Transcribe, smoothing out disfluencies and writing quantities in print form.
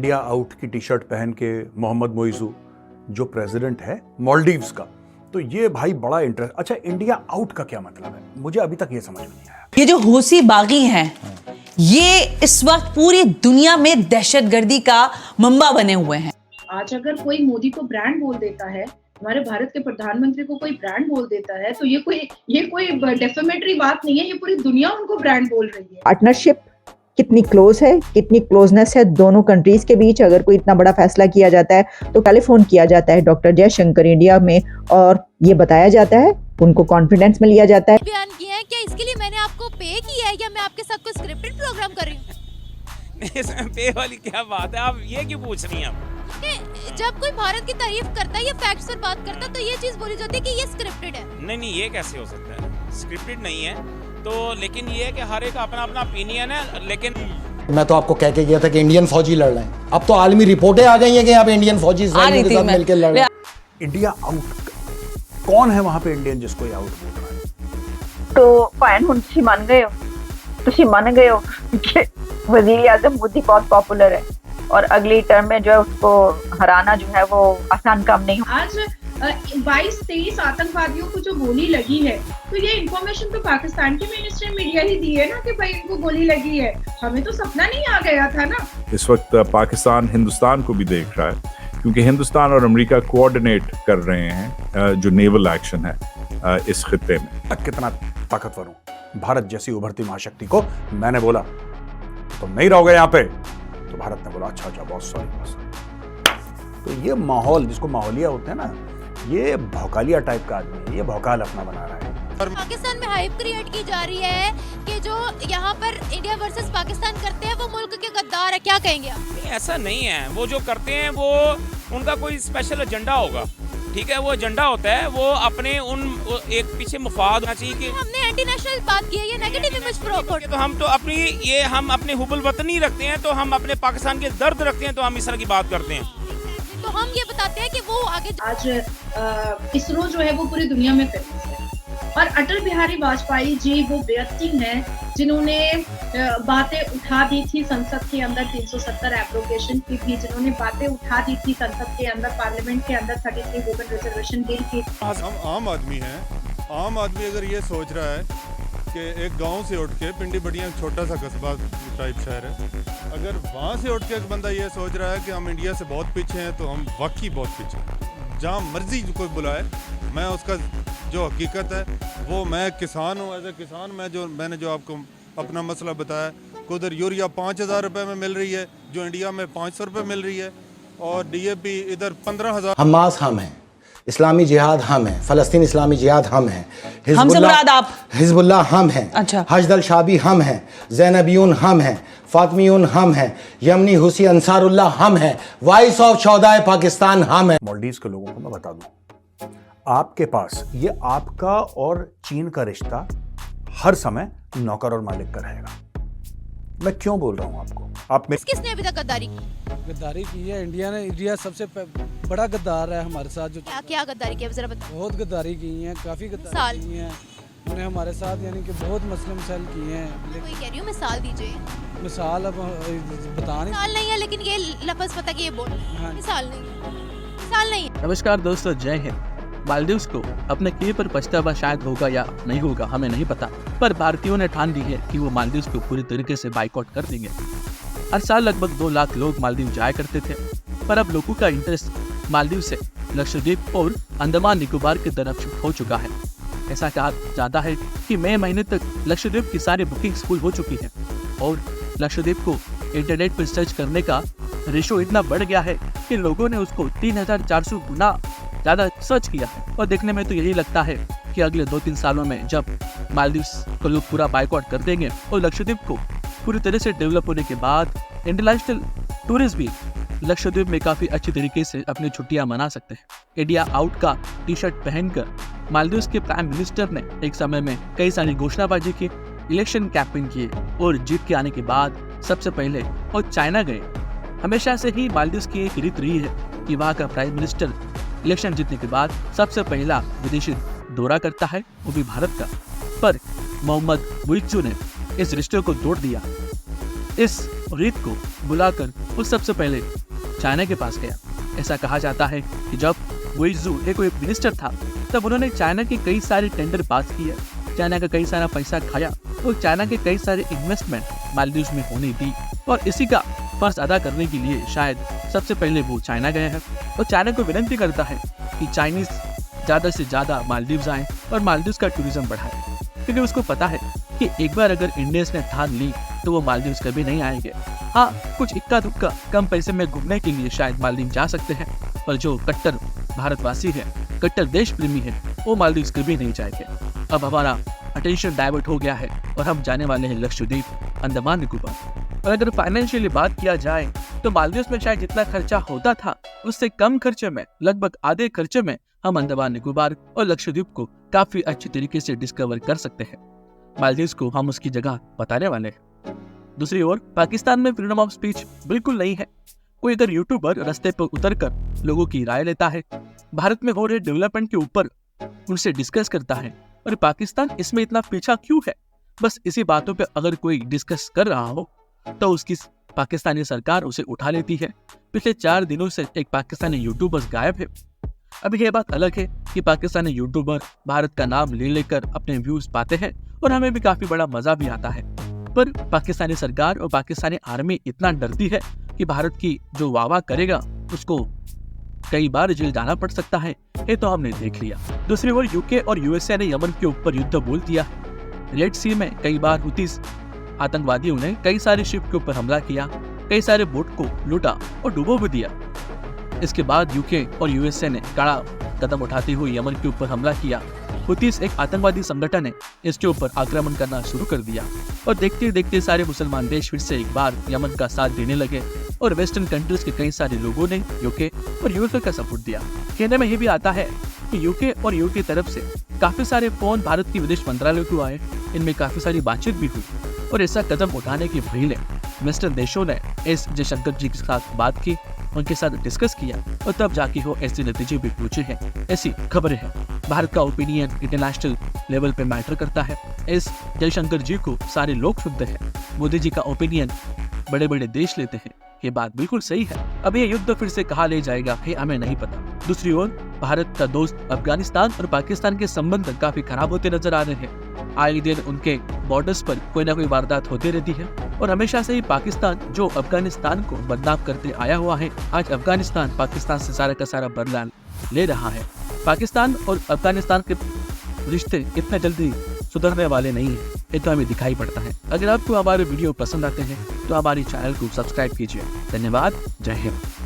India out की T shirt पहन के मोहम्मद मोइजू जो प्रेसिडेंट है मालदीव्स का, तो ये भाई बड़ा इंटरेस्ट। अच्छा, इंडिया आउट का क्या मतलब है? मुझे अभी तक ये समझ में नहीं आया। ये जो हूसी बागी हैं, ये इस वक्त पूरी दुनिया में दहशतगर्दी का मंबा बने हुए हैं। आज अगर कोई मोदी को ब्रांड बोल देता है, हमारे भारत के प्रधानमंत्री को कोई ब्रांड बोल देता है, तो ये कोई डेफेमेटरी बात नहीं है, ये पूरी दुनिया उनको ब्रांड बोल रही है। पार्टनरशिप कितनी क्लोज है, कितनी क्लोजनेस है दोनों कंट्रीज के बीच। अगर कोई इतना बड़ा फैसला किया जाता है तो टेलीफोन किया जाता है डॉक्टर जयशंकर इंडिया में और ये बताया जाता है, उनको कॉन्फिडेंस में लिया जाता है। बयान किया है, क्या इसके लिए मैंने आपको पे किया है या मैं आपके साथ कोई स्क्रिप्टेड प्रोग्राम कर रही हूँ? इसमें पे वाली क्या बात है, आप ये क्यों पूछ रही हैं? जब कोई भारत की तारीफ करता है या फैक्ट्स पर बात करता है तो ये चीज बोली जाती है कि ये स्क्रिप्टेड है। नहीं, ये कैसे हो सकता है? स्क्रिप्टेड नहीं है तो, लेकिन ये है कि हर एक अपना अपना ओपिनियन है। लेकिन मैं तो आपको कह के गया था कि इंडियन फौजी लड़ रहे हैं, अब तो आलमी रिपोर्टें आ गई हैं कि यहाँ पे इंडियन फौजी इजराइल के साथ मिलकर लड़ रहे हैं। इंडिया आउट कौन है वहां पे इंडियन जिसको ये आउट बोल रहा है? तो फैन हुनसी मान गए हो, तुसी मान गए हो कि वजीर आजम मोदी बहुत पॉपुलर है और अगली टर्म में जो है उसको हराना जो है वो आसान काम नहीं। आज 22-23 आतंकवादियों को जो गोली लगी है, तो ये इन्फॉर्मेशन तो पाकिस्तान की मिनिस्ट्री मीडिया ही दी है ना कि भाई इनको गोली लगी है। हमें तो सपना नहीं आ गया था ना। इस वक्त पाकिस्तान हिंदुस्तान को भी देख रहा है, क्योंकि हिंदुस्तान और अमेरिका कोऑर्डिनेट कर रहे हैं जो नेवल एक्शन है इस खित्ते में। कितना ताकतवर हूं, भारत जैसी उभरती महाशक्ति को मैंने बोला तुम नहीं रहोगे यहाँ पे, तो भारत ने बोला अच्छा बहुत सॉरी। तो ये माहौल, जिसको माहौलिया होते हैं ना, ये भौकालिया टाइप का आदमी है, ये भौकाल अपना बना रहा है। पाकिस्तान में हाइप क्रिएट की जा रही है कि जो यहाँ पर इंडिया वर्सेस पाकिस्तान करते हैं वो मुल्क के गद्दार है, क्या कहेंगे आप? ऐसा नहीं है, वो जो करते हैं वो उनका कोई स्पेशल एजेंडा होगा, ठीक है? वो एजेंडा होता है, वो अपने एक पीछे मुफाद होना चाहिए कि हमने एंटी नेशनल बात की है, ये नेगेटिव इमेज प्रोपोर्ट। तो हम तो हम अपने हुबुल वतनी रखते हैं, तो हम अपने पाकिस्तान के दर्द रखते हैं, तो हम इस तरह की बात करते हैं। तो हम ये बताते हैं कि वो आगे आज इसरो जो है वो पूरी दुनिया में फेमस है और अटल बिहारी वाजपेयी जी वो व्यक्ति हैं जिन्होंने बातें उठा दी थी संसद के अंदर 370 एप्लीकेशन की भी, जिन्होंने बातें उठा दी थी संसद के अंदर, पार्लियामेंट के अंदर 33 वुमेन रिजर्वेशन बिल की। हम आम आदमी हैं, आम आदमी अगर ये सोच रहा है कि एक गांव से उठ के पिंडी बड़िया छोटा सा कस्बा टाइप शहर है, अगर वहाँ से उठ के एक बंदा ये सोच रहा है कि हम इंडिया से बहुत पीछे हैं, तो हम वाकई बहुत पीछे हैं। जहाँ मर्जी कोई बुलाए, मैं उसका जो हकीकत है वो, मैं किसान हूँ, एज ए किसान मैंने जो आपको अपना मसला बताया, उधर यूरिया 5,000 रुपये में मिल रही है जो इंडिया में 500 रुपये मिल रही है, और DAP इधर 15,000। हमास हम हैं, इस्लामी जिहाद हम हैं, फलस्तीन इस्लामी जिहाद हम हैं, हमसे मुराद आप? हिजबुल्लाह हम हैं, अच्छा। हजदल शाबी हम हैं, ज़ैनबियून हम हैं, फातमियून हम हैं, यमनी हुसी अंसारुल्लाह हम हैं, वॉइस ऑफ चौदाह पाकिस्तान हम हैं। मालदीव्स के लोगों को मैं बता दूं, आपके पास ये आपका और चीन का रिश्ता हर समय नौकर और मालिक का रहेगा। मैं क्यों बोल रहा हूं आपको? आप में किसने अभी तक गद्दारी की? गद्दारी की है इंडिया ने। इंडिया सबसे बड़ा गद्दार है हमारे साथ। जो क्या गद्दारी की है जरा बताओ। बहुत गद्दारी की है, काफी गद्दारी की है उन्हें हमारे साथ, यानी कि बहुत मसले मसाइल किए हैं। कोई कह रही हूँ मिसाल दीजिए। मिसाल अब बता नहीं, मिसाल नहीं है, लेकिन ये लफ्ज पता कि ये बोल मिसाल नहीं है, मिसाल नहीं है। नमस्कार दोस्तों, जय हिंद। मालदीव्स को अपने किए पर पछतावा शायद होगा या नहीं होगा, हमें नहीं पता, पर भारतीयों ने ठान ली है कि वो मालदीव्स को पूरी तरीके से बाइकआउट कर देंगे। हर साल लगभग 2 लाख लोग मालदीव जाया करते थे, पर अब लोगों का इंटरेस्ट मालदीव से लक्षद्वीप और अंडमान निकोबार की तरफ शिफ्ट हो चुका है। ऐसा कहा जाता है कि मई महीने तक लक्षद्वीप की सारी बुकिंग्स फुल हो चुकी है और लक्षद्वीप को इंटरनेट पर सर्च करने का रेशो इतना बढ़ गया है कि लोगों ने उसको 3,400 गुना ज़्यादा सर्च किया है। और देखने में तो यही लगता है कि अगले 2-3 सालों में जब मालदीव्स को लोग पूरा बाइकआउट कर देंगे और लक्षद्वीप को पूरी तरह से डेवलप होने के बाद इंटरनेशनल टूरिस्ट भी लक्षद्वीप में काफ़ी अच्छी तरीके से अपनी छुट्टियां मना सकते हैं। इंडिया आउट का टी-शर्ट पहनकर मालदीव्स के प्राइम मिनिस्टर ने एक समय में कई सारी घोषणाबाजी की, इलेक्शन कैंपेन किए और जीत के आने के बाद सबसे पहले वो चाइना गए। हमेशा से ही मालदीव्स की एक रीत रही है कि वहाँ का प्राइम मिनिस्टर इलेक्शन जीतने के बाद सबसे पहला विदेशी दौरा करता है, वो भी भारत का। पर मोहम्मद मोइजू ने इस रिश्ते को तोड़ दिया। इस और ईद को बुलाकर वो सबसे पहले चाइना के पास गया। ऐसा कहा जाता है कि जब गुइजू कोई मिनिस्टर था तब उन्होंने चाइना के कई सारे टेंडर पास किए, चाइना का कई सारा पैसा खाया और चाइना के कई सारे इन्वेस्टमेंट मालदीव्स में होने दी और इसी का फर्ज अदा करने के लिए शायद सबसे पहले वो चाइना गया है और चाइना को विनती करता है कि चाइनीज ज़्यादा से ज़्यादा मालदीव्स आए और मालदीव्स का टूरिज्म बढ़ाए, क्योंकि उसको पता है कि एक बार अगर इंडियंस ने ठान ली तो वो मालदीव्स कभी नहीं आएंगे। हाँ, कुछ इक्का दुक्का कम पैसे में घूमने के लिए शायद मालदीव जा सकते हैं, पर जो कट्टर भारतवासी है, कट्टर देश प्रेमी है, वो मालदीव्स कभी नहीं जाएंगे। अब हमारा अटेंशन डाइवर्ट हो गया है और हम जाने वाले हैं लक्षद्वीप, अंडमान निकोबार। और अगर फाइनेंशियली बात किया जाए तो मालदीव्स में शायद जितना खर्चा होता था उससे कम खर्चे में, लगभग आधे खर्चे में हम अंडमान निकोबार और लक्षद्वीप को काफी अच्छी तरीके से डिस्कवर कर सकते हैं। मालदीव्स को हम उसकी जगह बताने वाले हैं। दूसरी ओर पाकिस्तान में फ्रीडम ऑफ स्पीच बिल्कुल नहीं है। कोई अगर यूट्यूबर रास्ते पर उतरकर लोगों की राय लेता है, भारत में हो रहे डेवलपमेंट के ऊपर उनसे डिस्कस करता है और पाकिस्तान इसमें इतना पीछा क्यों है, बस इसी बातों पे अगर कोई डिस्कस कर रहा हो तो उसकी पाकिस्तानी सरकार उसे उठा लेती है। पिछले 4 दिनों से एक पाकिस्तानी यूट्यूबर गायब है। अब यह बात अलग है कि पाकिस्तानी यूट्यूबर भारत का नाम ले लेकर अपने व्यूज पाते हैं और हमें भी काफी बड़ा मजा भी आता है, पर पाकिस्तानी सरकार और पाकिस्तानी आर्मी इतना डरती है कि भारत की जो वाह करेगा उसको कई बार जेल जाना पड़ सकता है। ये तो हमने देख लिया। दूसरी ओर यूके और यूएसए ने यमन के ऊपर युद्ध बोल दिया। रेड सी में कई बार हुतीस आतंकवादियों ने कई सारे शिप के ऊपर हमला किया, कई सारे बोट को लूटा और डुबो भी दिया। इसके बाद यूके और यूएसए ने कड़ा कदम उठाते हुए यमन के ऊपर हमला किया। हुतीस एक आतंकवादी संगठन है, इसके ऊपर आक्रमण करना शुरू कर दिया और देखते देखते सारे मुसलमान देश फिर से एक बार यमन का साथ देने लगे और वेस्टर्न कंट्रीज के कई सारे लोगों ने यूके और यूएसए का सपोर्ट दिया। कहने में ये भी आता है कि यूके और यूके की तरफ से काफी सारे फोन भारत की विदेश मंत्रालय को आए, इनमें काफी सारी बातचीत भी हुई और ऐसा कदम उठाने के पहले वेस्टर्न देशों ने एस जयशंकर जी के साथ बात की, उनके साथ डिस्कस किया और तब जाके हो ऐसे नतीजे भी पहुंचे हैं। ऐसी खबरें हैं। भारत का ओपिनियन इंटरनेशनल लेवल पे मैटर करता है। एस जयशंकर जी को सारे लोग सुनते हैं, मोदी जी का ओपिनियन बड़े बड़े देश लेते हैं। ये बात बिल्कुल सही है। अब ये युद्ध फिर से कहाँ ले जाएगा ये हमें नहीं पता। दूसरी ओर भारत का दोस्त अफगानिस्तान और पाकिस्तान के संबंध काफी खराब होते नजर आ रहे हैं। आए दिन उनके बॉर्डर्स पर कोई ना कोई वारदात होती रहती है और हमेशा से ही पाकिस्तान जो अफगानिस्तान को बदनाम करते आया हुआ है, आज अफगानिस्तान पाकिस्तान से सारा का सारा बदला ले रहा है। पाकिस्तान और अफगानिस्तान के रिश्ते इतने जल्दी सुधरने वाले नहीं है, ये तो हमें दिखाई पड़ता है। अगर आपको हमारे वीडियो पसंद आते हैं तो हमारे चैनल को सब्सक्राइब कीजिए। धन्यवाद। जय हिंद।